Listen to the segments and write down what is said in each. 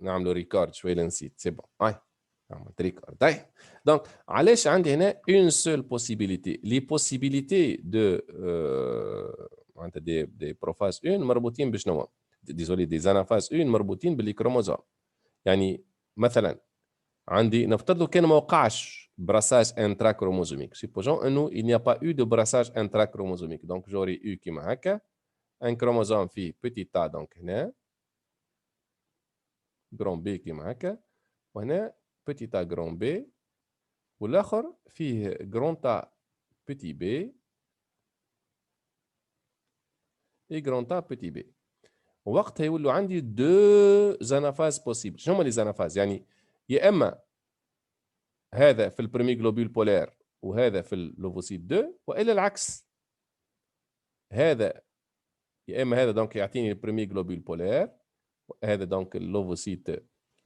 نعملوا ريكورد شويه لنسيت سي بون هاي عملت ريكورد طيب دونك علاش عندي هنا اون سول بوسيبيليتي لي بوسيبيليتي دو معناتها دي بروفاز اون مربوطين بشنو ديزولي دي زانافاز اون مربوطين باللي كروموزوم يعني مثلا عندي نفترض كان ما وقعش براساج انترا كروموزوميك سيبوزون انه il n'y a pas eu de brassage intrachromosomique donc j'aurais eu كيما هكا ان كروموزوم فيه بيتي تا دونك هنا جرون بي كيما هكا وهنا بيتي تا جرون بي والاخر فيه جرون تا بيتي بي اي جرون تا بيتي بي وقتها يولوا عندي دو زانافاز بوسيبل شنو هما لي زانافاز يعني يا اما هذا في البريمي جلوبول بولير وهذا في اللوفوسيت 2 والا العكس هذا يا اما هذا دونك يعطيني البريمي جلوبول بولير هذا دونك اللوفوسيت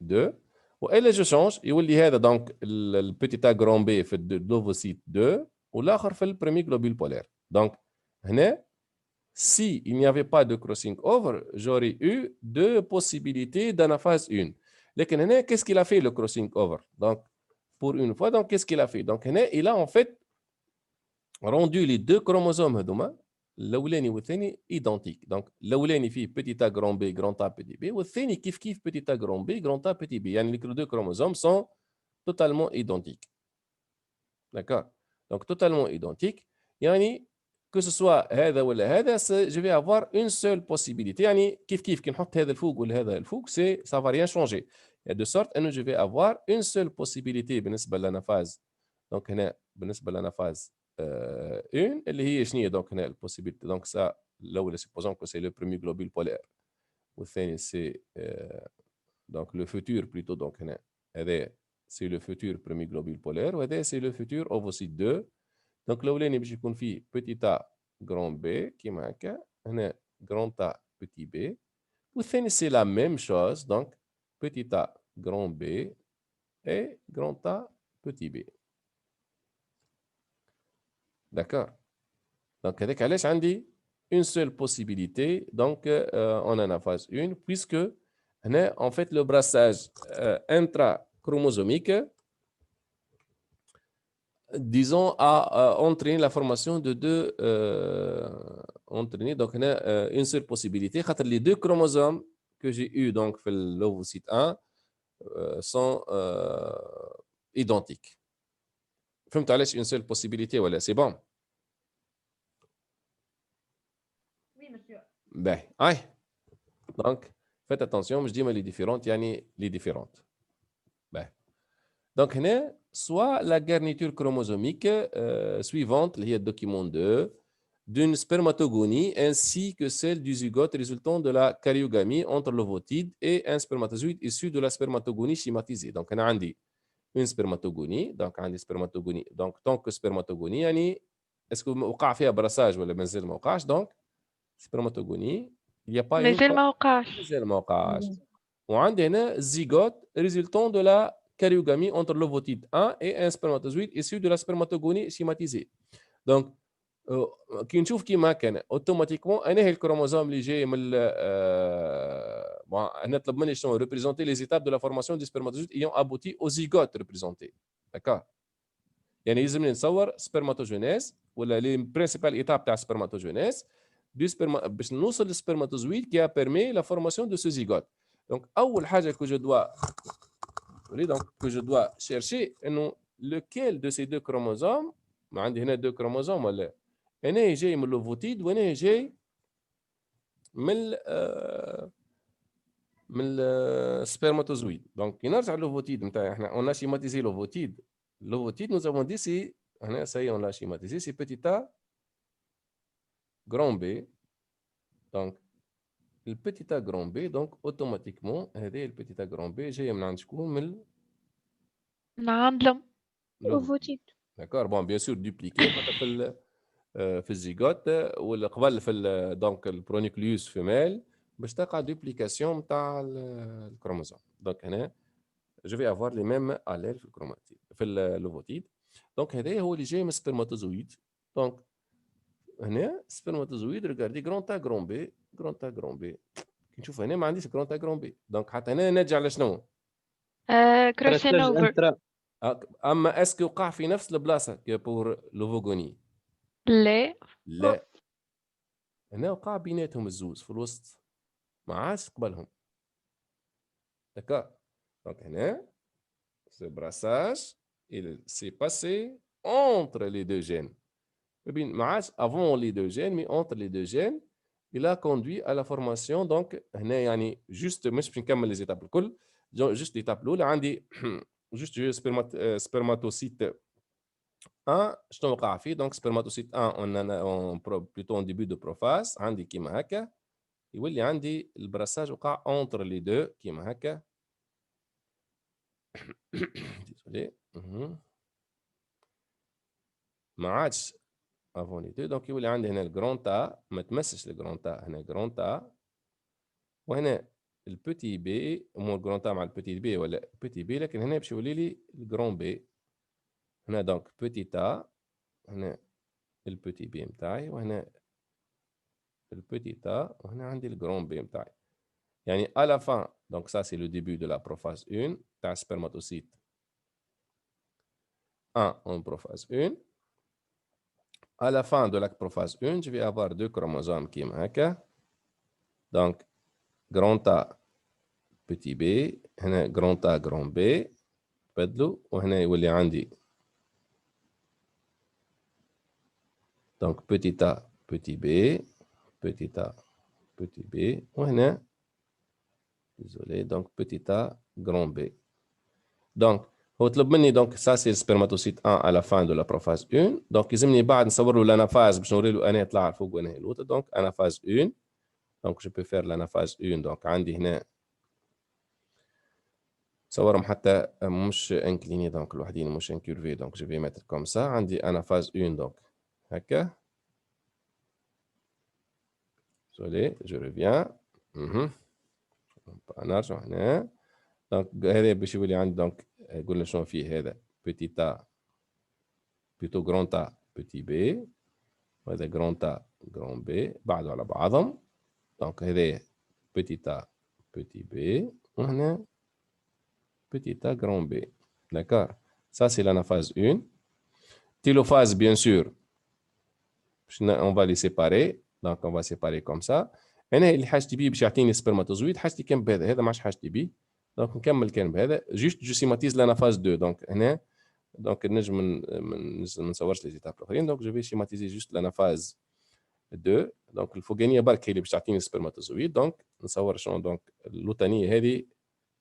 2 والا جو شونج يولي هذا دونك البيتيتا جرون بي في اللوفوسيت 2 والاخر في البريمي جلوبول بولير دونك هنا si il n'y avait pas de crossing over j'aurais eu deux possibilités d'anaphase 1 لكن هنا qu'est-ce qu'il a fait le crossing over donc pour une fois donc qu'est-ce qu'il a fait donc هنا il a en fait rendu les deux chromosomes هذوما الاولاني والثاني identiques donc الاولاني فيه petit a grand b grand a petit b والثاني كيف petit a grand b grand a petit b يعني les deux chromosomes sont totalement identiques d'accord donc totalement identiques يعني que ce soit هذا ولا هذا je vais avoir une seule possibilité يعني كيف كي نحط هذا الفوق ولا هذا الفوق ça va rien changer de sorte انه je vais avoir une seule possibilité بالنسبه للانافاز donc هنا بالنسبه للانافاز 1 اللي هي شنو هي دونك هنا البوسيبيليتي دونك سا الاولى سيبوزون كو سي لو بريمي جلوبول بولير والثاني سي دونك لو فوتور بلوتو دونك هنا هذا سي لو فوتور بريمي جلوبول بولير وهذا سي لو فوتور اوفوسيت 2 دونك الاولاني باش يكون فيه بوتي تا جرون بي كيما هكا هنا جرون تا بوتي بي والثاني سي لا ميم شوز دونك بوتي تا جرون بي اي جرون تا بوتي بي داكور دونك هذاك علاش عندي une seule possibilité donc en anaphase 1 puisque هنا en fait le brassage intrachromosomique disons, a entraîné la formation de deux entraîné donc une seule possibilité les deux chromosomes que j'ai eu donc في l'ovocyte 1 sont identiques. فهمت علاش une seule possibilité ولا c'est bon? Oui, monsieur. Ben, aïe. Donc, faites attention, je dis mais les différentes, yani les différentes. Ben. Donc, soit la garniture chromosomique suivante, le document 2, d'une spermatogonie ainsi que celle du zygote résultant de la karyogamie entre l'ovotide et un spermatozoïde issu de la spermatogonie schématisée. Donc, on a une spermatogonie, donc on a une spermatogonie. Donc, tant que spermatogonie, est-ce que وقع فيها brassage ولا مازال ما وقعش donc spermatogonie, il n'y a pas une مازال ما وقعش. مازال ما وقعش. وعندي هنا zygote résultant de la karyogamie entre l'ovocyte 1 et un spermatozoïde issu de la spermatogonie schématisée. Donc, كي نشوف كيما كان اوتوماتيكمون انا هي الكروموزوم اللي جاي من هنا طلب مني شنو ريبريزونتي لي زيتاب دو لا فورماسيون دي سبرماتوزويد ايون ابوتي او زيغوت ريبريزونتي داكور يعني يلزمني نصور سبرماتوجينيز ولا لي برينسيبال ايتاب تاع سبرماتوجينيز باش نوصل للسبرماتوزويد كي ا بيرمي لا فورماسيون دو سو زيغوت دونك اول حاجه كو جو دوا donc que je dois chercher lequel de ces deux chromosomes ما عندي هنا deux chromosomes ولا انا جاي من اللوفوتيد وانا جاي من من السبرماتوزويد دونك كي نرجع للوفوتيد نتاعي احنا on a schématisé l'ovocyte l'ovocyte nous avons dit c'est هنا ça y est on l'a schématisé c'est petit a grand B donc le petit a grand B donc automatiquement هذه le petit a grand B جاي من عند شكون من نعم اوفوتيد d'accord bon bien sûr dupliqué في الزيغوت ولا قبل في دونك البرونيكليوس فيميل باش تقع دوبليكاسيون نتاع الكروموزوم دونك هنا جو في افوار لي ميم اليل في الكروماتيد في اللوفوتيد دونك هذا هو اللي جاي من السبرماتوزويد دونك هنا سبرماتوزويد ريغاردي جرون تا جرون بي كي نشوف هنا ما عنديش جرونتا جرون بي، دونك حتى هنا نرجع لشنو؟ كروشيه نوفر. انترا. اما اسكو وقع في نفس البلاصه كي بور لوفوغوني؟ لا. لا، هنا وقع بيناتهم الزوز في الوسط، ما عادش قبلهم. داكا، دونك هنا ce brassage il s'est passé entre les deux gènes. ما عادش avant les deux gènes mais entre les deux gènes il a conduit à la formation. donc هنا يعني juste مش باش نكمل لي زيتاب الكل، juste l'étape الاولى عندي juste spermatocyte 1 شنو وقع فيه؟ donc spermatocyte 1 plutôt en début de prophase عندي كيما هكا، يولي عندي البراساج وقع entre les deux كيما هكا. désolé ما عادش افون لي دو، دونك يولي عندي هنا الجرون تا، ما تمسش الجرون تا، هنا جرون تا، وهنا البوتي بي، مو الجرون تا مع البوتي بي ولا بوتي بي، لكن هنا باش يولي لي الجرون بي. هنا دونك بوتي تا، هنا البوتي بي نتاعي، وهنا البوتي تا، وهنا عندي الجرون بي نتاعي. يعني à la fin donc ça c'est le début de la prophase 1 تاع spermatocyte 1 en prophase 1. À la fin de la prophase 1, je vais avoir deux chromosomes qui sont donc grand A, petit b, grand A, grand B, بدلوا وهنا يولي عندي donc petit a, petit b, petit a, petit b, وهنا désolé donc petit a, grand B. donc هو طلب مني donc ça c'est le spermatocyte 1 à la fin de la prophase 1. donc يلزمني بعد نصور له l'anaphase باش نوري له انا طلع فوق وانا الوتر. donc anaphase 1 donc je peux faire l'anaphase 1. donc عندي هنا صورهم حتى مش انكليني donc الوحدين مش انكيرفي. donc je vais mettre comme ça. عندي anaphase 1 donc هكا. désolé je reviens. نرجع هنا. donc هذا باش يولي عندي donc قلنا شنو فيه هذا petit a plutôt grand A petit b، وهذا grand A grand B بعدوا على بعضهم. donc هذا petit a petit b، وهنا petit a grand B. d'accord, ça c'est l'anaphase 1. Télophase bien sûr on va les séparer. donc on va séparer comme ça. هنا اللي حاجتي بيه باش يعطيني سبرماتوزويد حاجتي كان بهذا، هذا ماش حاجتي بيه. دونك نكمل كان بهذا جوست جو سيماتيز لانافاز 2. دونك هنا دونك نجم ما نصورش لي زيتاب الاخرين. دونك جو في سيماتيزي جوست لانافاز 2. دونك الفوقانيه برك هي اللي باش تعطيني سبرماتوزويد. دونك نصور شنو دونك اللوتانيه هذه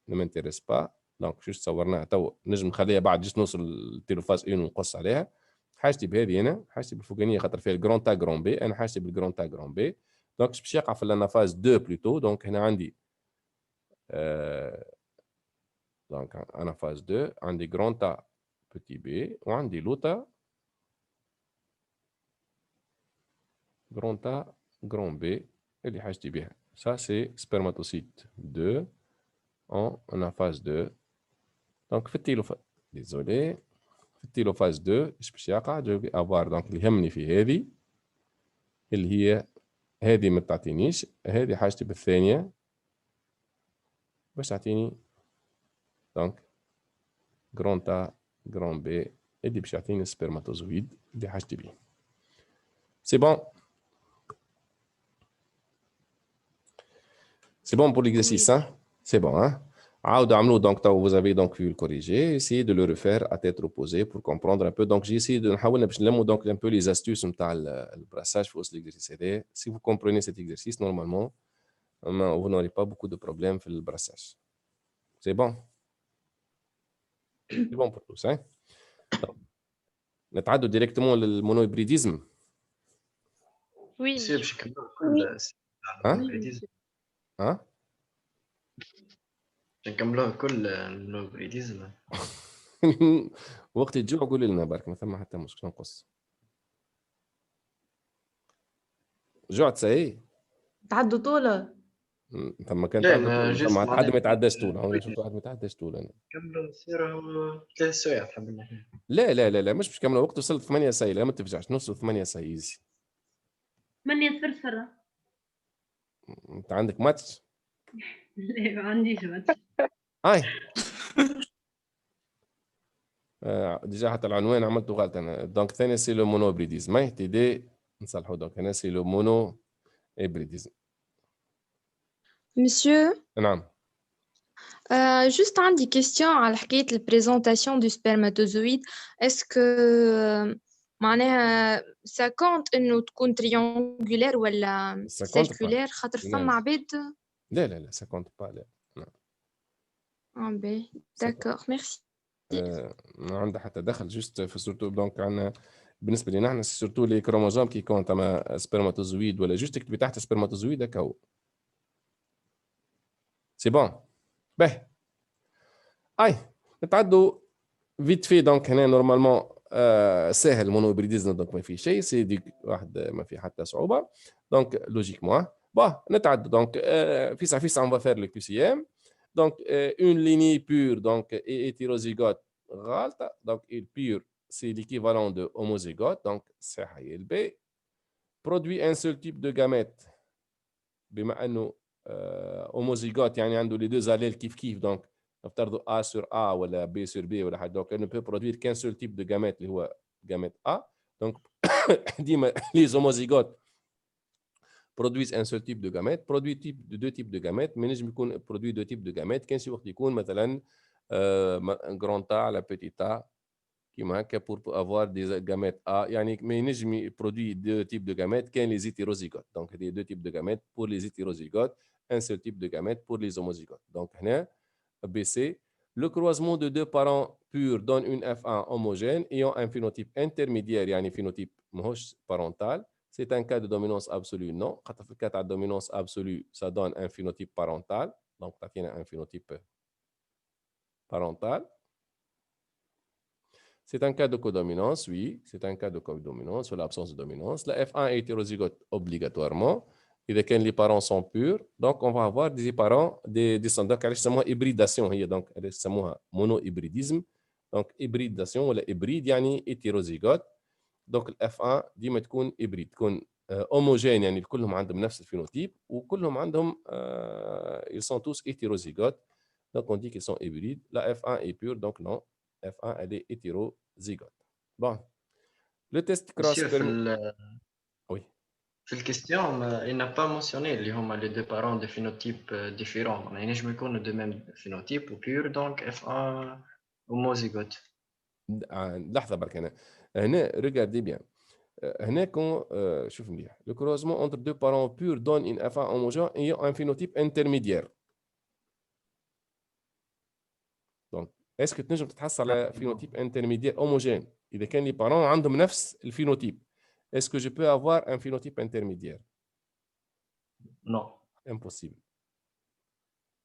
ما مانتيريس با. دونك جوست صورناها تو، نجم نخليها بعد جوست نوصل للتيلوفاز 1 ونقص عليها. حاجتي بهذه هنا، حاجتي بالفوقانيه خاطر فيها الجرون تا جرون بي، انا حاجتي بالجرون تا جرون بي. دونك باش يقع في الانافاز 2 بلوتو. دونك هنا عندي دونك انافاز 2 عندي جرون تا بوتي بي، وعندي لوتا جرون تا جرون بي اللي حاجتي بها. ça c'est spermatocyte 2 en anaphase 2. donc في التيلوفاز désolé في التيلوفاز 2 ايش باش يقع؟ جو في افوار دونك اللي يهمني في هذه اللي هي هذه ما تعطينيش، هذه حاجتي بالثانيه باش تعطيني دونك جرون تا جرون بي اللي باش يعطيني سبرماتوزويد اللي حاجتي بيه. سي بون، c'est bon pour l'exercice, hein? C'est bon, hein? عاودوا عملوه. donc vous avez donc vu le corriger, essayez de le refaire à tête reposée pour comprendre un peu. donc j'ai essayé de نحاول باش نلموا donc un peu les astuces نتاع البراssage في وسط l'exercice هذا. si vous comprenez cet exercice normalement vous n'aurez pas beaucoup de problèmes في البراssage. c'est bon. c'est bon pour tous, hein? نتعدوا ديريكتومون للمونوهيبريديزم. وي يصير باش نكملوا كل المونوهيبريديزم. ها نكملوه كل المونوهيبريديزم. وقت الجوع قولي لنا برك، ما ثم حتى مشكل نقص. جوعت ساي تعدوا طولة. ثم كان لا، تعدى ما طول، جست ثم حد ما معناها يتعداش طول. انا شفت واحد ما يتعداش طول. انا نكملوا نصيروا 3 سوايع تحب نحن. لا لا لا لا مش كامله وقت وصلت 8 ساي. لا ما تفجعش، نوصل 8 ساي ايزي. 8 صفر. انت عندك ماتش لا ما عنديش ماتش. هاي ديجا حتى العنوان عملته غلط انا. دونك ثاني سي لو مونو هيبريديزم. هاي تي دي نصلحوا. دونك هنا سي لو مونو هيبريديزم. Monsieur, نعم. juste عندي question على حكاية البريزونتاسيون du spermatozoïde. Est-ce que معناها ça compte إنه تكون triangulaire ولا Ça compte pas. circulaire خاطر لا فما لا عباد. لا لا ça compte pas. لا Ah ben, d'accord, merci. ما عنده حتى دخل جست في سورتو. دونك عندنا بالنسبه لنا احنا سورتو لي كروموزوم كي كونت اما سبرماتوزويد ولا جست تكتبي تحت سبرماتوزويد هكا هو. سي بون. باهي. اي نتعدوا فيت في. دونك هنا نورمالمون سهل مونو هيبريديزم. دونك ما في شيء سي ديك واحد ما في حتى صعوبه. دونك لوجيكمون باه نتعدوا. دونك في ساعه on va faire le QCM. Donc, une lignée pure donc, et hétérozygote غلط. Donc, il pure, c'est l'équivalent de homozygote. Donc, c'est B. Produit un seul type de gamète. بما أنه homozygote يعني عنده les deux allèles كيف. Donc, نفترض A sur A ولا B sur B ولا حاجة. Donc, elle ne peut produire qu'un seul type de gamète اللي هو gamète A. Donc, ديما les homozygotes produisent un seul type de gamète. Produit deux types de gamètes. Mais نجم يكون produit deux types de gamètes. كان شي وقت يكون مثلا un grand A la petit A كيما هكا pour avoir des gamètes A. يعني ما ينجم produit deux types de gamètes كان les hétérozygotes. Donc il y a deux types de gamètes pour les hétérozygotes, un seul type de gamètes pour les homozygotes. Donc هنا BC. Le croisement de deux parents purs donne une F1 homogène ayant un phénotype intermédiaire يعني phénotype ماهوش parental. C'est un cas de dominance absolue. Non. Quand on fait cas de dominance absolue, ça donne un phénotype parental. Donc, tu as un phénotype parental. C'est un cas de codominance, oui. C'est un cas de codominance ou l'absence de dominance. La F1 est hétérozygote obligatoirement. Et dès que les parents sont purs, donc on va avoir des parents, des descendants. Car c'est moi hybridation. Donc, c'est moi monohybridisme. Donc, hybridation ou hybride, yani hétérozygote. دونك الاف 1 ديما تكون هيبريد تكون هوموجين يعني كلهم عندهم نفس الفينوتيب وكلهم عندهم ils sont tous hétérozygotes. Donc on dit qu'ils sont hybrides. La F1 est pure, donc non. F1 elle est hétérozygote. Bon. Le test cross permet... Oui. في الكيستيون il n'a pas mentionné اللي هما les deux parents de phénotypes différents. ما ينجم يكونوا de même phénotype ou pure donc F1 homozygote. لحظه برك هنا regardez bien. هنا كون شوف مليح. Le croisement entre deux parents purs donne une F1 homogène ayant un phénotype intermédiaire. Donc, est-ce que تنجم تتحصل على phénotype intermédiaire homogène إذا كان les parents عندهم نفس الفينوتيب؟ Est-ce que je peux avoir un phénotype intermédiaire? Non. Impossible.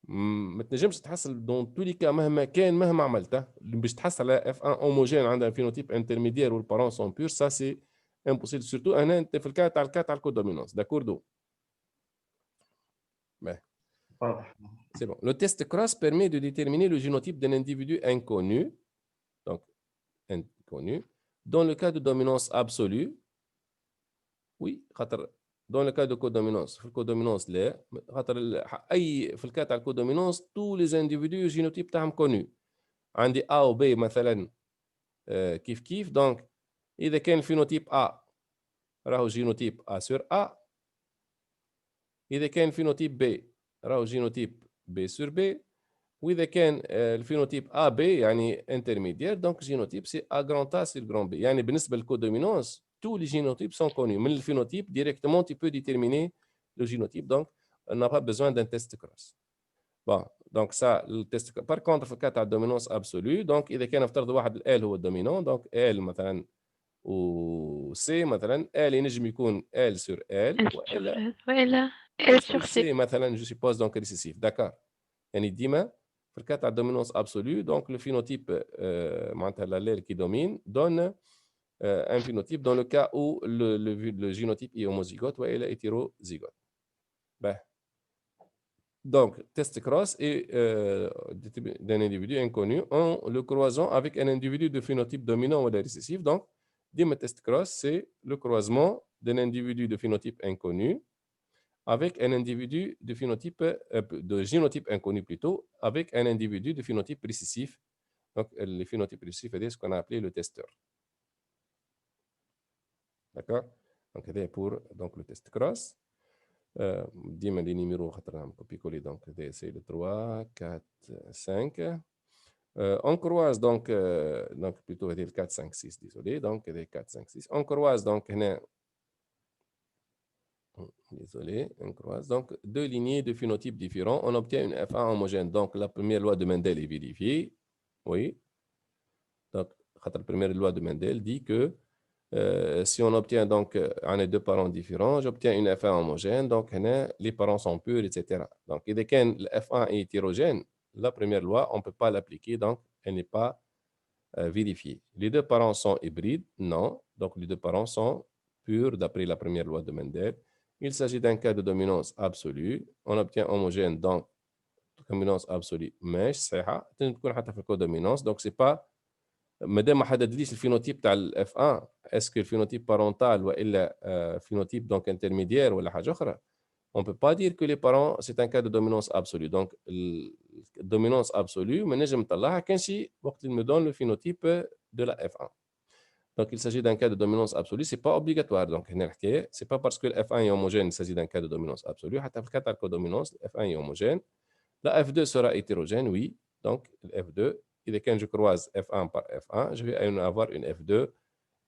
ما تنجمش تحصل dans tous les cas مهما كان مهما عملته باش تحصل على F1 homogène عندها phénotype intermédiaire où les parents sont purs. Ça c'est impossible. Surtout هنا انت في الكات تاع الكودومينانس. D'accord donc. Ben. C'est bon. Le test cross permet de déterminer le génotype d'un individu inconnu. Donc, inconnu. Dans le cas de dominance absolue, oui, dans le cas de codominance, في الكودومينانس لا، خاطر أي في الكات تاع الكودومينانس tous les individus génotype تاعهم connu. عندي A و B مثلا كيف donc إذا كان الفينوتيب A راهو جينوتيب A sur A. إذا كان الفينوتيب B راهو جينوتيب B sur B. وإذا كان الفينوتيب AB يعني انترميديير دونك جينوتيب سي A grand A sur grand B. يعني بالنسبة للكودومينانس tous les génotypes sont connus. Mais le phénotype, directement, tu peux déterminer le génotype. Donc, on n'a pas besoin d'un test cross. Bon, donc ça, le test. Par contre, في الكات على dominance absolue, donc إذا كان نفترض واحد ال هو الدومينون، donc L مثلا و C مثلا L ينجم يكون L sur L وإلا L sur C مثلا je suppose donc récessif. D'accord. يعني ديما في الكات على dominance absolue, donc le phénotype معناتها l'allèle qui domine donne un phénotype dans le cas où le génotype est homozygote ou elle est hétérozygote. Ben. Donc, test cross est d'un individu inconnu en le croisant avec un individu de phénotype dominant ou récessif. Donc, test cross, c'est le croisement d'un individu de phénotype inconnu avec un individu de phénotype, de génotype inconnu plutôt, avec un individu de phénotype récessif. Donc, le phénotype récessif, c'est ce qu'on a appelé le testeur. D'accord? Donc, c'est pour donc, le test cross. Dis-moi les numéros, copier-coller. Donc, c'est le 3, 4, 5. On croise donc plutôt le 4, 5, 6, désolé. Donc, les 4, 5, 6. On croise donc, désolé, on croise. Donc, deux lignées de phénotypes différents. On obtient une F1 homogène. Donc, la première loi de Mendel est vérifiée. Oui. Donc, la première loi de Mendel dit que si on obtient donc deux parents différents, j'obtiens une F1 homogène. Donc, les parents sont purs, etc. Donc, et dès que le F1 est hétérogène, la première loi, on ne peut pas l'appliquer. Donc, elle n'est pas vérifiée. Les deux parents sont hybrides? Non. Donc, les deux parents sont purs d'après la première loi de Mendel. Il s'agit d'un cas de dominance absolue. On obtient homogène, donc dominance absolue. Mais c'est codominance. Donc, c'est pas. مادام ما حددليش الفينوتيب تاع الاف 1 اسكو الفينوتيب بارونتال والا phénotype donc intermédiaire ولا حاجه اخرى. On ne peut pas dire que les parents c'est un cas de dominance absolue. Donc, la dominance absolue, ما نجم نطلعها كان شي وقت اللي me donne le phénotype de la F1. Donc, il s'agit d'un cas de dominance absolue, c'est pas obligatoire. Donc, c'est pas parce que le F1 est homogène, il s'agit d'un cas de dominance absolue. حتى في الكات codominance, le F1 est homogène. La F2 sera hétérogène, oui. Donc, le F2, et quand je croise F1 par F1, je vais avoir une F2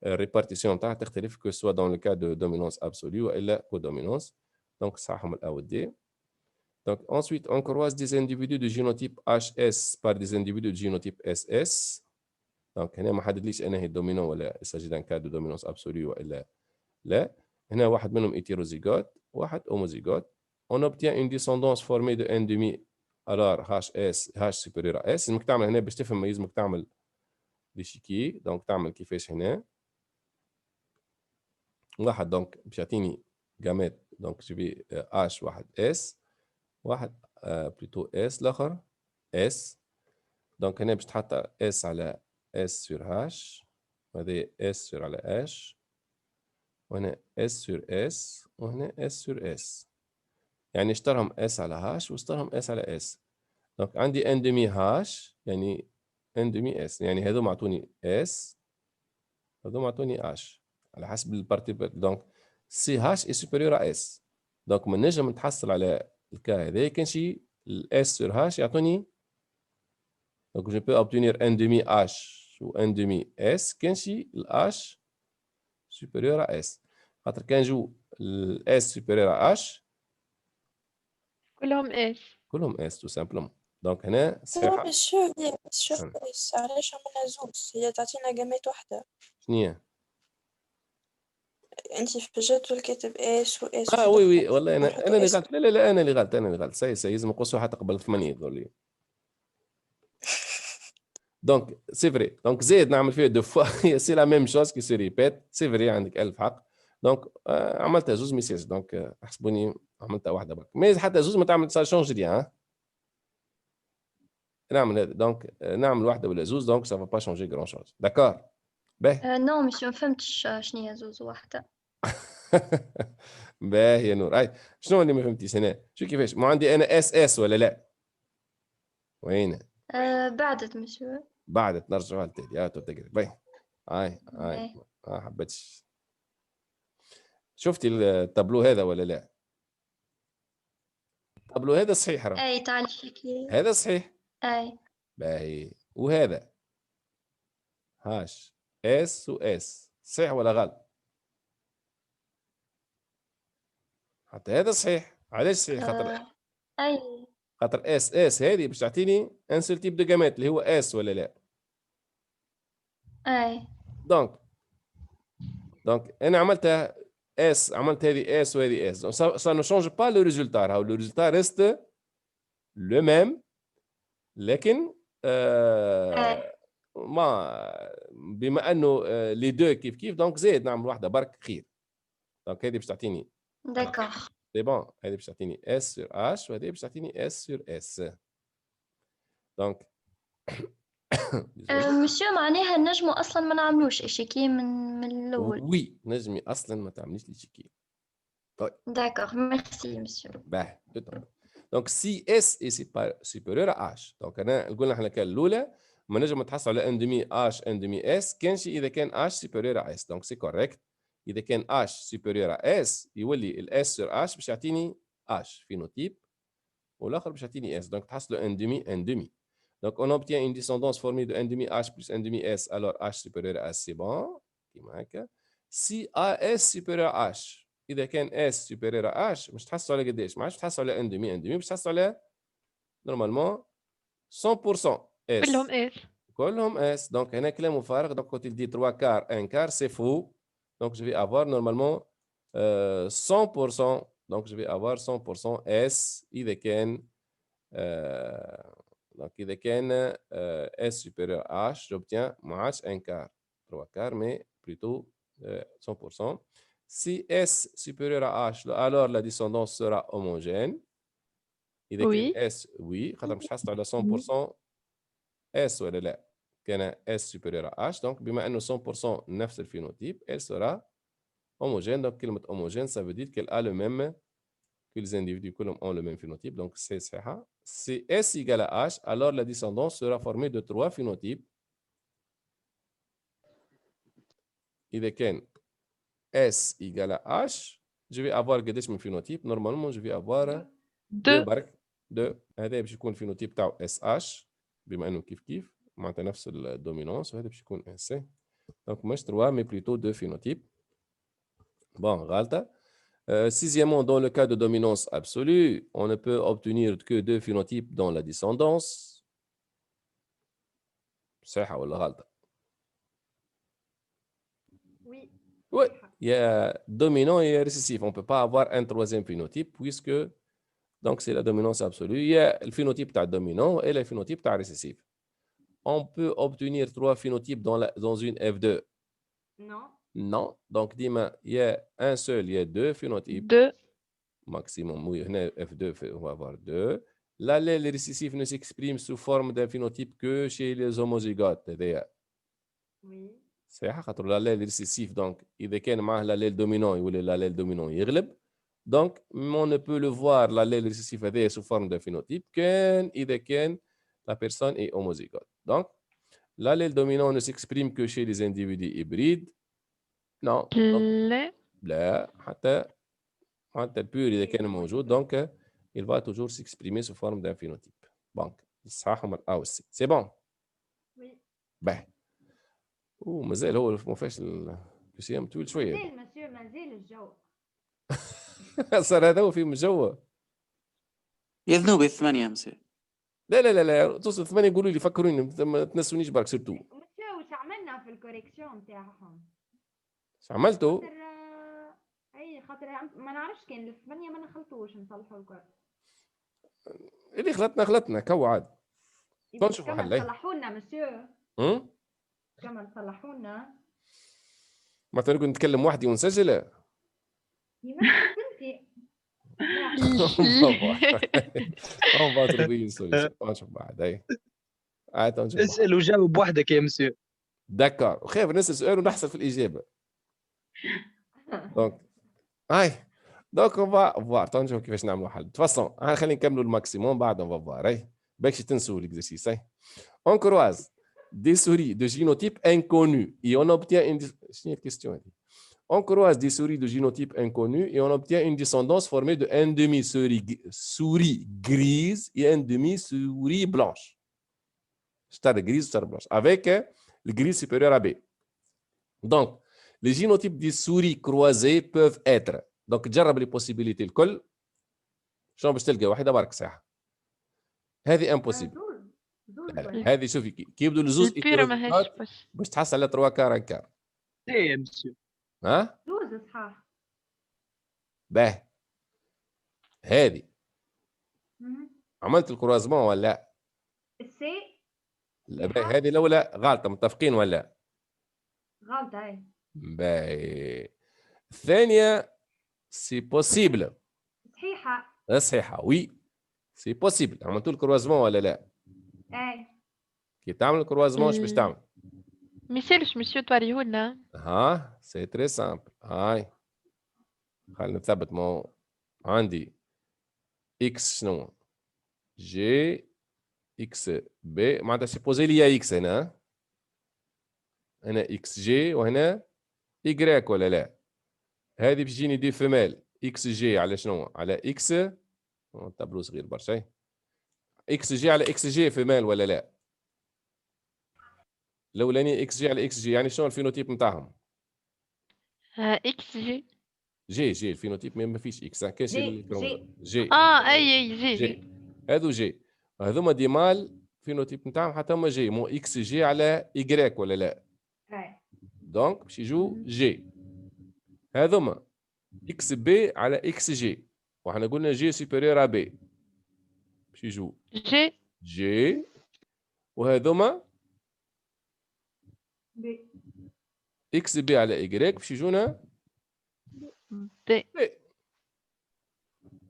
répartition que ce soit dans le cas de dominance absolue ou la codominance. Donc, ça va. Donc, ensuite, on croise des individus de génotype HS par des individus de génotype SS. Donc, هنا ما حددليش أنا هي dominant ولا il s'agit d'un cas de dominance absolue ولا لا. هنا واحد منهم hétérozygote, واحد homozygote. On obtient une descendance formée de n demi alors HS H supérieur à S. لازمك تعمل هنا باش تفهم لازمك تعمل ليشيكي. دونك تعمل كيفاش هنا واحد دونك باش يعطيني جامات. دونك جيبي H واحد S واحد بلوتو S الاخر S. دونك هنا باش تحط S على S sur H وهذا S sur على H وهنا S sur S وهنا S sur S. يعني اشترهم S على H واشترهم S على S. دونك عندي n demi H يعني n demi S. يعني هذو معطوني S هذو معطوني H على حسب البارتي. دونك سي H est supérieur à S. دونك من نجم نتحصل على الكا هذا كان شي S sur H يعطوني. دونك je peux obtenir n demi H و n demi S كان شي H supérieur à S. خاطر كان جو S supérieur à H كلهم إيش؟ كلهم S tout simplement. دونك هنا لا مش شرط اس علاش عملنا زوز هي تعطينا جامات واحدة. شنو انت في الجدول كاتب اس واس وي والله انا اللي غلط. لا انا اللي غلط سي لازم نقصوا حتى قبل 8 يقول لي. دونك سي فري. دونك زيد نعمل فيه دو فوا سي لا ميم شوز كي سي ريبيت. سي فري عندك الف حق. دونك عملتها زوز ميساج. دونك احسبوني عملتها واحده برك. مي حتى زوز ما تعمل سا شونج ريان. ها نعمل هذا. دونك نعمل واحده ولا زوز. دونك سا فا با شونجي غران شوز. داكور باهي. نو مش ما فهمتش شنو هي زوز واحدة. باهي يا نور. اي شنو اللي ما فهمتيش هنا؟ شو كيفاش؟ ما عندي انا اس ولا لا؟ وين؟ بعدت مسيو. بعدت نرجعوا للتالي. تقدر باهي. اي حبيتش. شفتي التابلو هذا ولا لا؟ التابلو هذا صحيح راه. اي تعال شكلي. هذا صحيح. اي باهي. وهذا هاش اس واس صحيح ولا غلط؟ حتى هذا صحيح. علاش صحيح؟ خاطر اي خاطر اس هذه باش تعطيني ان سول تيب دو جامات اللي هو اس ولا لا؟ اي دونك انا عملتها اس. عملت هذه اس وهذه اس. سا نو شونج با لو ريزولتا. راهو لو ريزولتا ريست لو ميم. لكن ما بما انه لي دو كيف دونك زيد نعمل واحده برك خير. دونك هذه باش تعطيني داكوغ سي بون. هذه باش تعطيني اس سور اش وهذه باش تعطيني اس سور اس. دونك مسيو معناها نجمو اصلا ما نعملوش اشيكي من الاول. وي نجمي اصلا ما تعمليش لي شيكي. D'accord, merci, monsieur. Ben, donc si S est supérieur à H. Donc أنا قلنا احنا كان الأولى ما نجم نتحصل على ان demi H ان demi S كانش إذا كان H supérieur à S. Donc c'est correct. إذا كان H supérieur à S يولي ال S sur H باش يعطيني H phénotype والآخر باش يعطيني S. Donc تحصلوا ان demi. Donc on obtient une descendance formée de n demi H plus n demi S, alors H supérieur à S, c'est bon. كيما هكا. Si AS supérieur à H إذا كان S supérieur à H مش تحصلوا على قداش؟ ما عادش تحصلوا على n demi باش تحصلوا على normalement 100% S. كلهم اس. كلهم S. Donc هنا كلام فارغ. Donc quand il dit 3 quarts, 1 quart, c'est faux. Donc je vais avoir normalement 100%. Donc je vais avoir 100% S إذا كان donc إذا كان S supérieur à H, j'obtiens ما عادش 1 quart, 3 quarts, mais plutôt 100%. Si S supérieur à H, alors la descendance sera homogène. إذا Oui. كان S, oui, خاطر مش حصل على 100% S ولا لا؟ كان S supérieur à H, donc بما إنه 100% نفس الفينوتيب, elle sera homogène. Donc كلمة homogène, ça veut dire qu'elle a le même, que les individus ont le même phénotype. Donc c'est ça. Si S égale à H, alors la descendance sera formée de 3 phénotypes. إذا كان S égale à H, je vais avoir قداش من phénotype. Normalement, je vais avoir 2 برك. 2. هذا باش يكون phénotype تاعو SH بما انه كيف معناتها نفس الدومينانس, وهذا باش يكون SC. Donc مش 3 mais plutôt 2 phénotypes. Bon, غلطة. Sixièmement, dans le cas de dominance absolue, on ne peut obtenir que 2 phénotypes dans la descendance. صحيحة ولا غلطة؟ Oui. Oui, il y a dominant et récessif. On ne peut pas avoir un troisième phénotype puisque donc c'est la dominance absolue. Il y a le phénotype dominant et le phénotype récessif. On peut obtenir 3 phénotypes dans une F2. Non. Non. Donc, il y a un seul, il y a 2 phénotypes. 2. Maximum, oui, F2, on va avoir 2. L'allèle récessif ne s'exprime sous forme d'un phénotype que chez les homozygotes. Oui. صحيح خاطر l'allèle récessif, donc إذا كان معه l'allèle dominant يولي l'allèle dominant يغلب. Donc, on ne peut le voir l'allèle récessif هذايا sous forme d'un phénotype كان إذا كان la personne est homozygote. Donc, l'allèle dominant ne s'exprime que chez les individus hybrides. Non. لا. لا حتى البور إذا كان موجود. Donc, il va toujours s'exprimer sous forme d'un phénotype. Donc, الصح هما الأ والسي. C'est bon. Oui. باهي. مازال هو ما فيهاش الكسيام طويل شويه. مازال مسيو مازال الجو. صار هذا هو في مجوه. يذنوب 8 مساء. لا توصل 8 يقولوا لي فكروني ما تنسونيش برك سيرتو. مسيو واش عملنا في الكوريكسيون تاعهم؟ اش عملتوا؟ خاطر ما نعرفش كان الثمانية ما نخلطوش نصلحوا الكل. اللي خلطنا كو عاد. نشوفوا حل. صلحوا لنا مسيو. كمل صلحوا لنا. ما تنقول نتكلم وحدي ونسجل؟ يمكن كنتي. On va trouver une solution. نشوف بعد هاي. اسأل وجاوب وحدك يا مسيو. داكور. خايف نسأل سؤال ونحصل في الإجابة. دونك هاي. دونك on va voir. نشوف كيفاش نعملوا حل. De toute façon, خلينا نكملوا الماكسيموم بعد on va voir. هاي. باكش تنسوا l'exercice. هاي. On croise des souris de génotype inconnu et on obtient une... C'est une question. On croise des souris de génotype inconnu et on obtient une descendance formée de un demi-souris grise et un demi-souris blanche. Star grise, star blanche. Avec le gris supérieur à B. Donc, les génotypes des souris croisées peuvent être... Donc, جرب les possibilités الكل. شلون باش تلقى واحدة برك صح. هذه impossible. هذه شوفي كي يبدو الزوز باش تحصل على 3 كار كار. ايه مسيو. ها؟ زوز صحاح. باه. هذه. عملت الكروازمون ولا؟ السي. لا هذه الأولى غلطة متفقين ولا؟ غلطة اي. باهي. الثانية سي بوسيبل. صحيحة وي. سي بوسيبل. عملت الكروازمون ولا لا؟ اي. كي تعمل الكروازمون اش باش تعمل؟ ميسالش مسيو توريهولنا. سي تري سامبل. هاي خلينا نثبت ما عندي اكس شنو جي اكس بي معناتها سيبوزي لي اكس هنا اكس جي وهنا ايكغيك ولا لا؟ هذه باش تجيني دي فيميل اكس جي على شنو؟ على اكس تابلو صغير برشا اكس جي على اكس جي فيميل ولا لا؟ الاولاني اكس جي على اكس جي يعني شنو الفينوتيب نتاعهم؟ اكس جي. جي الفينوتيب ما فيش اكس كاش جي اي جي هذو جي هذوما ديمال فينوتيب نتاعهم حتى هما جي مو اكس جي على ايكغيك ولا لا؟ دونك باش يجوا جي هذوما اكس بي على اكس جي وحنا قلنا جي سوبيريور ا بي باش يجوا جي وهذوما اكس بي على ايكغيك باش يجونا بي.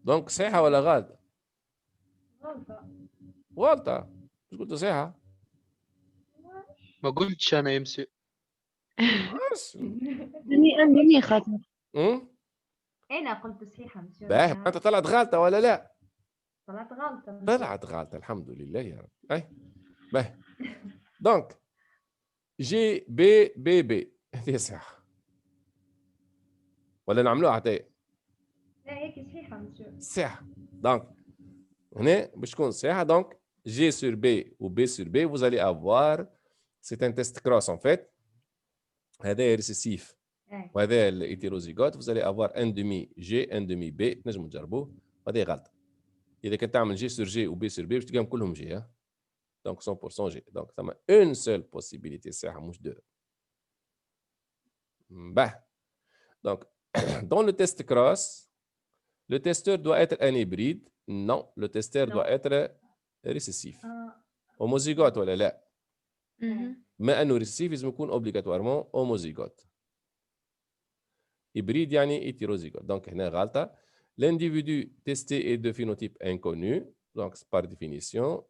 دونك صحيحه ولا غلطه؟ غلطه. مش قلت صحيحه؟ ما قلتش انا يا مسيو. اني خاطر انا قلت صحيحه مسيو. باهي انت طلعت غلطه ولا لا؟ طلعت غلطه الحمد لله يا رب. اي باهي دونك جي بي بي بي هذه صحيحه ولا نعملوها حتى لا هيك صحيحه مسيو. صحيحه. دونك هنا باش تكون صحيحه دونك G sur B ou B sur B, vous allez avoir, c'est un test cross en fait. هذا récessif وهذا الhétérozygote, vous allez avoir un demi G, un demi B, نجموا نجربوه. هذه غلطة. إذا كنت تعمل G sur G ou B sur B باش تلقاهم كلهم G. Donc 100% G. Donc ثم une seule possibilité, صحيحة مش deux. Bah. Donc dans le test cross, le testeur doit être un hybride. Non, le testeur doit être récessif. homozygote ولا لا؟ ما انه ريسيسيف لازم يكون اوبليغاتوارمون هوموزيغوت. hybride يعني hétérozygote. Donc هنا غلطه. L'individu testé est de phénotype inconnu. Donc par définition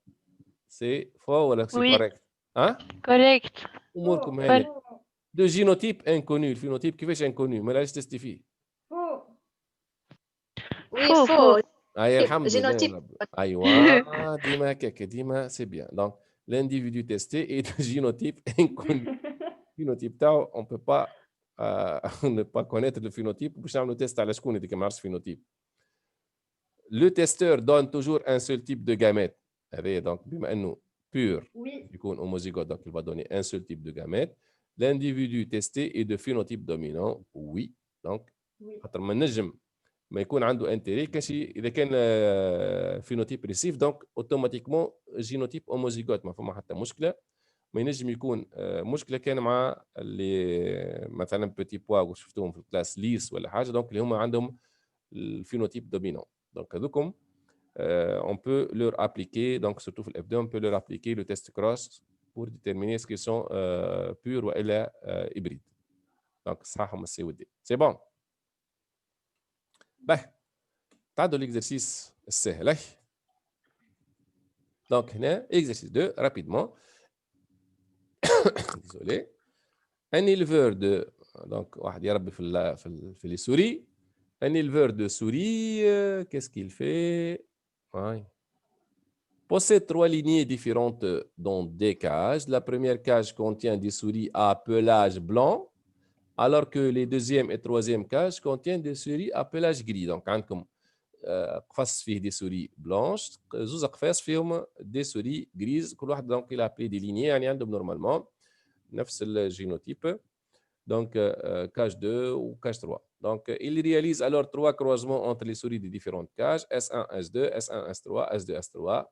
c'est faux ولا c'est correct؟ correct. اموركم هنا. de génotype inconnu. الفينوتيب كيفاش انكونو؟ ما لاش تستي فيه. فو. اي الحمد لله. ايوه ديما هكاك ديما سي بيان. دونك l'individu testé est de génotype inconnu. phénotype تاعو on peut pas ne pas connaître le phénotype باش نعملوا تيست على شكون هذيك ما نعرفش phénotype. Le testeur donne toujours un seul type de gamète. هذايا دونك بما انه pur يكون homozygote donc il va donner un seul type de gamète. L'individu testé est de phénotype dominant. Oui. Donc خاطر ما نجم ما يكون عنده انتيري كاشي اذا كان فينوتيب ريسيف دونك اوتوماتيكمون جينوتيب هوموزيغوت ما فما حتى مشكله. ما ينجم يكون مشكله كان مع اللي مثلا بيتي بوا شفتوهم في الكلاس ليس ولا حاجه دونك اللي هما عندهم الفينوتيب دومينون. دونك هذوكم on peut leur appliquer donc surtout في الابدا on peut leur appliquer le test cross pour déterminer ce qu'ils sont purs والا hybrides. دونك صح هما سي ودي سي بون. باه تعدوا l'exercice السهل. Donc هنا exercice 2 rapidement. Désolé. Un éleveur de donc واحد يربي في les souris. Un éleveur de souris qu'est-ce qu'il fait? Possède 3 lignées différentes dans des cages. La première cage contient des souris à pelage blanc alors que les deuxième et troisième cages contiennent des souris à pelage gris. Donc عندكم قفص فيه des souris blanches زوز قفاص فيهم des souris grises. كل واحد donc il a appelé des lignées يعني عندهم normalement نفس الجينوتيب. Donc cage 2 ou cage 3. Donc il réalise alors 3 croisements entre les souris des différentes cages S1, S2, S1, S3, S2, S3.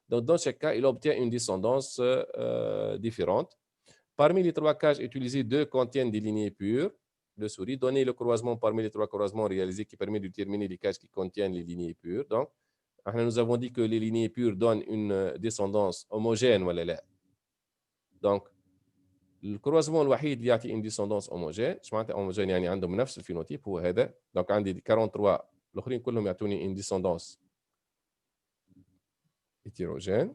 Donc dans chaque cas, il obtient une descendance différente. Parmi les 3 cages utilisées, 2 contiennent des lignées pures de souris. Donnez le croisement parmi les 3 croisements réalisés qui permet de déterminer les cages qui contiennent les lignées pures. Donc, nous avons dit que les lignées pures donnent une descendance homogène. Donc, le croisement الوحيد اللي يعطي une descendance homogène. ايش معناتها homogène يعني عندهم نفس الفينوتيب هو هذا. Donc عندي 43 الاخرين كلهم يعطوني une descendance hétérogène.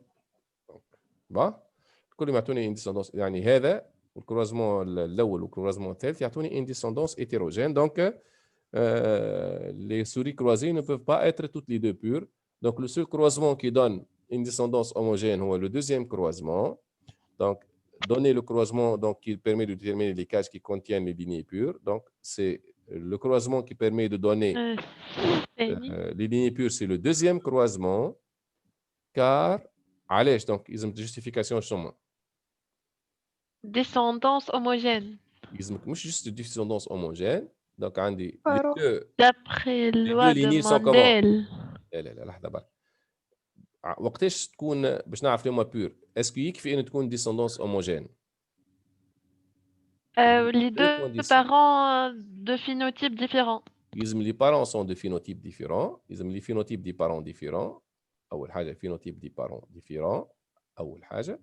Donc, bon. كلهم يعطوني ان ديسوندونس يعني هذا والكروزمون الاول والكروزمون الثالث يعطوني ان ديسوندونس هيتيروجين. دونك les souris croisées ne peuvent pas être toutes les deux pures. Donc, le seul croisement qui donne une descendance homogène est le deuxième croisement. Donc, donner le croisement donc, qui permet de déterminer les cases qui contiennent les lignées pures. Donc, c'est le croisement qui permet de donner les lignées pures, c'est le deuxième croisement, car, allez, donc, ils ont une justification chemin. Descendance homogène. Ils ont juste une descendance homogène. Donc, on dit D'après la loi de Mendel. لا لا لحظة بقى. وقتاش تكون باش نعرف اليوم بور اسكو يكفي ان تكون ديسوندونس هوموجين Les deux parents de phénotypes différents. Les parents sont de phénotypes différents. Ils ont les phénotypes des parents différents. أول حاجة phénotype des parents différents. أول حاجة.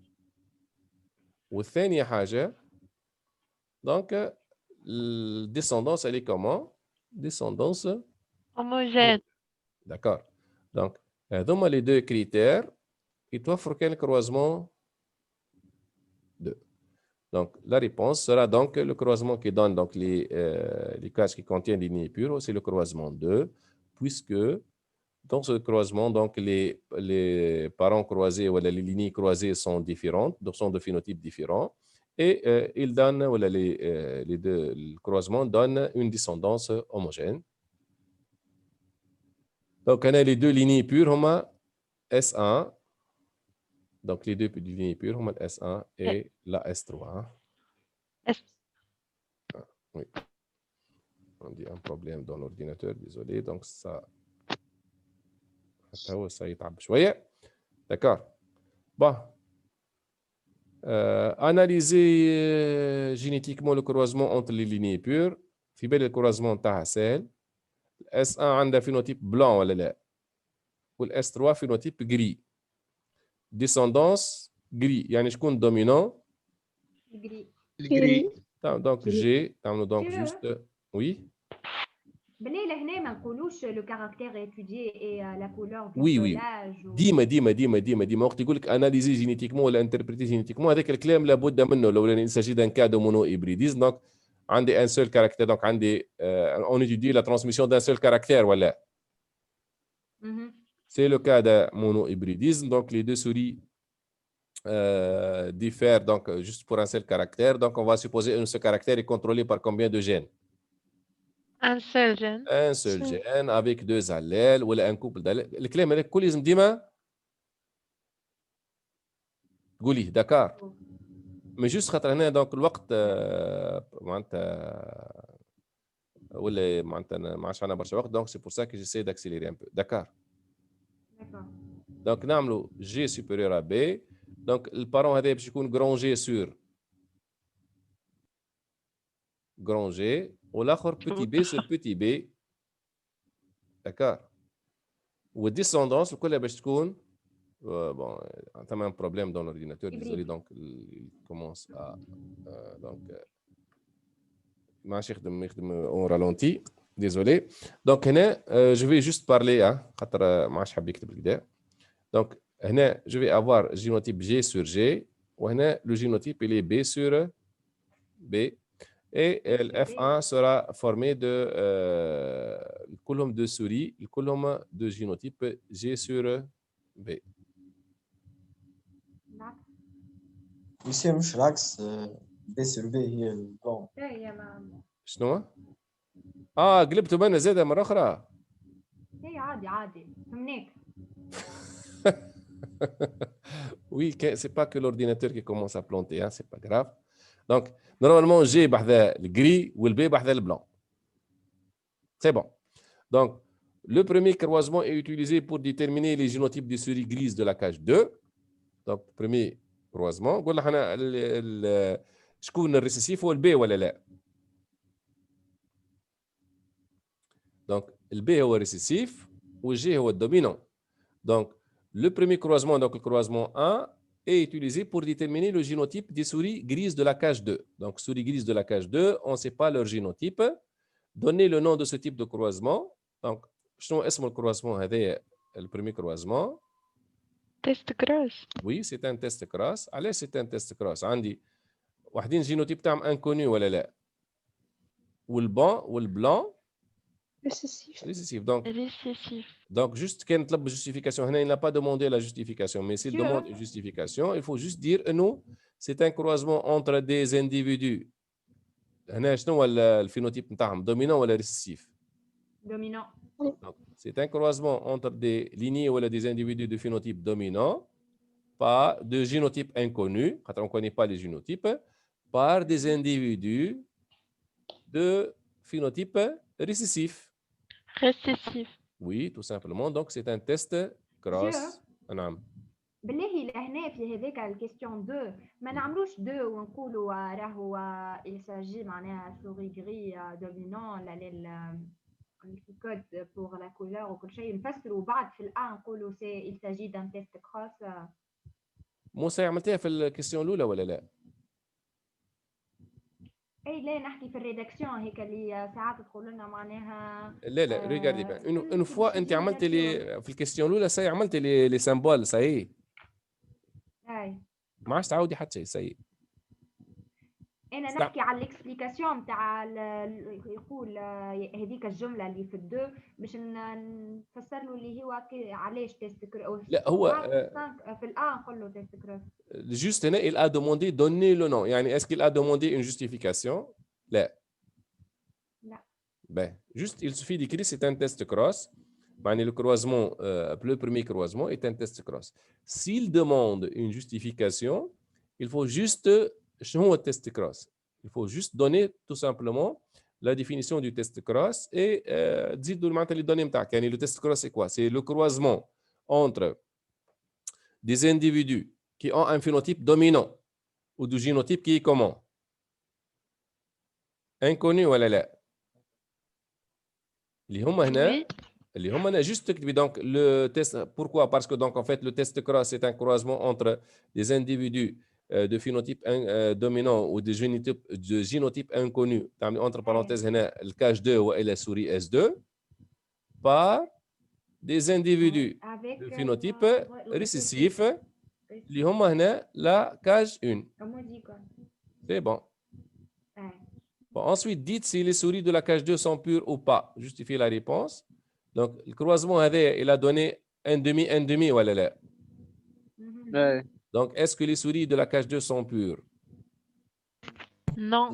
والثانية حاجة donc la descendance elle est comment? Descendance homogène. D'accord. Donc هذوما les deux critères ils t'offrent quel croisement 2. Donc, la réponse sera donc le croisement qui donne donc les cases qui contiennent des lignées pures, c'est le croisement 2, puisque dans ce croisement, donc les parents croisés ou les lignées croisées sont différentes, donc sont de phénotypes différents, et ils donnent, voilà, les deux le croisement donne une descendance homogène. Donc, on a les deux lignées pures, on a S1. Donc, les deux lignées pures, on a S1 et la S3. Oui. On dit un problème dans l'ordinateur, désolé. Donc, ça يتعب شوية. D'accord. Bon. Analyser génétiquement le croisement entre les lignées pures. في بالي الكروازمون تاعها سهل. S1 عندها phénotype blanc ولا لا؟ والS3 phénotype gris. Descendance gris. يعني شكون dominant؟ gris. Donc G, donc juste oui. بني لهنا ما نقولوش لو كاركتير étudié et la couleur du oui pelage. ديما وقت يقول لك اناليزي جينيتيكمون ولا انتربريتي جينيتيكمون هذاك الكلام لابد منه لو il s'agit d'un cas de monohybridisme. Donc عندي un seul caractère, donc عندي on étudie la transmission d'un seul caractère ولا. C'est le cas de monohybridisme. Donc les deux souris diffèrent donc juste pour un seul caractère. Donc on va supposer que ce caractère est contrôlé par combien de gènes? Un seul gène. Un seul gène avec deux allèles ou un couple d'allèles. الكلام هذاك كل لازم ديما تقوليه دكار. مي جوست خاطر هنا دونك الوقت معناتها ولا معناتها ما عادش عندنا برشا وقت دونك سي بور سا كو جيساي داكسيليري ان بو دكار. دونك نعملوا جي سوبيريور ا بي. دونك البارون هذا باش يكون جرون جي سور جرون جي والاخر بيتي بي سور بيتي بي. دكار. والديسوندونس الكلها باش تكون bon, on a un problème dans l'ordinateur, désolé, donc il commence à donc on ralentit, désolé. Donc je vais juste parler خاطر ما عادش حاب يكتب كده. Donc هنا je vais avoir génotype G sur G وهنا le génotype il est B sur B et le F1 sera formé de كلهم de souris, كلهم de génotype G sur B. يصير مش العكس بي سور بي هي البلون. شنو؟ قلبتوا بنا زاده مره اخرى. اي عادي فهمناك. Oui, c'est pas que l'ordinateur qui commence à planter, hein, c'est pas grave. Donc, normalement, G بحذا le gris ou le B بحذا le blanc. C'est bon. Donc, le premier croisement est utilisé pour déterminer les génotypes des souris grises de la cage 2. Donc, premier croisement. قلنا حنا شكون الريسيسيف هو البي ولا لا؟ Donc, البي هو الريسيسيف والجي هو الدومينant. Donc, le premier croisement, donc le croisement 1, est utilisé pour déterminer le génotype des souris grises de la cage 2. Donc, souris grises de la cage 2, on ne sait pas leur génotype. Donnez le nom de ce type de croisement. Donc, شنو اسم الكرواسمون هذايا le premier croisement? Test cross. Oui, c'est un test cross. Allez, c'est un test cross. عندي واحدين جينوتيب تاعهم انكوني ولا لا؟ والبون والبلان Récessif. Récessif. Donc, juste quand la justification, il n'a pas demandé la justification, mais s'il demande une justification, il faut juste dire nous, c'est un croisement entre des individus. هنا شنو هو الفينوتيب نتاعهم dominant ولا récessif? Dominant. Donc, c'est un croisement entre des lignées ou des individus de phénotype dominant, pas de génotype inconnu, quand on ne connaît pas les génotypes, par des individus de phénotype récessif. Récessif. Oui, tout simplement. Donc, c'est un test cross. بالله لهنا في هذاك الكيستيون 2 ما نعملوش 2 ونقولوا راهو il s'agit معناها سوري غري دومينون لا الكود pour la couleur وكل شيء نفسروا بعد في الان نقولوا سي il s'agit d'un test cross. موسى عملتيها في الكيستيون الاولى ولا لا؟ اي لا نحكي في الريداكسيون هيك اللي ساعات تدخل لنا معناها لا ريغاردي بان اون فوا انت عملتي لي في الكيستيون الاولى سي عملتي لي سامبول سي اي ما عادش تعاودي حتى شيء سي. انا نحكي على الاكسبليكاسيون تاع يقول هذيك الجمله اللي في الدو باش نفسر له اللي هو علاش تيست كروس. لا هو في الان نقول له تيست كروس juste هنا il a demandé donner le nom يعني est-ce qu'il a demandé une justification؟ لا ben juste il suffit d'écrire c'est un test cross. Le croisement, le premier croisement est un test cross. S'il demande une justification, il faut juste changer le test cross. Il faut juste donner tout simplement la définition du test cross et dire les données. Le test cross, c'est quoi? C'est le croisement entre des individus qui ont un phénotype dominant ou du génotype qui est comment? Inconnu ou là? اللي هم هنا اللي هم هنا juste donc le test. Pourquoi? Parce que donc en fait le test cross c'est un croisement entre des individus de phénotype dominant ou de génotype inconnu entre parenthèses هنا الكاش 2 و la souris S2 par des individus de phénotype récessif اللي هم هنا la cage 1. C'est bon. Bon, ensuite, dites si les souris de la cage 2 sont pures ou pas. Justifiez la réponse. Donc, le croisement il a donné un demi, ou là. Donc, est-ce que les souris de la cage 2 sont pures? Non.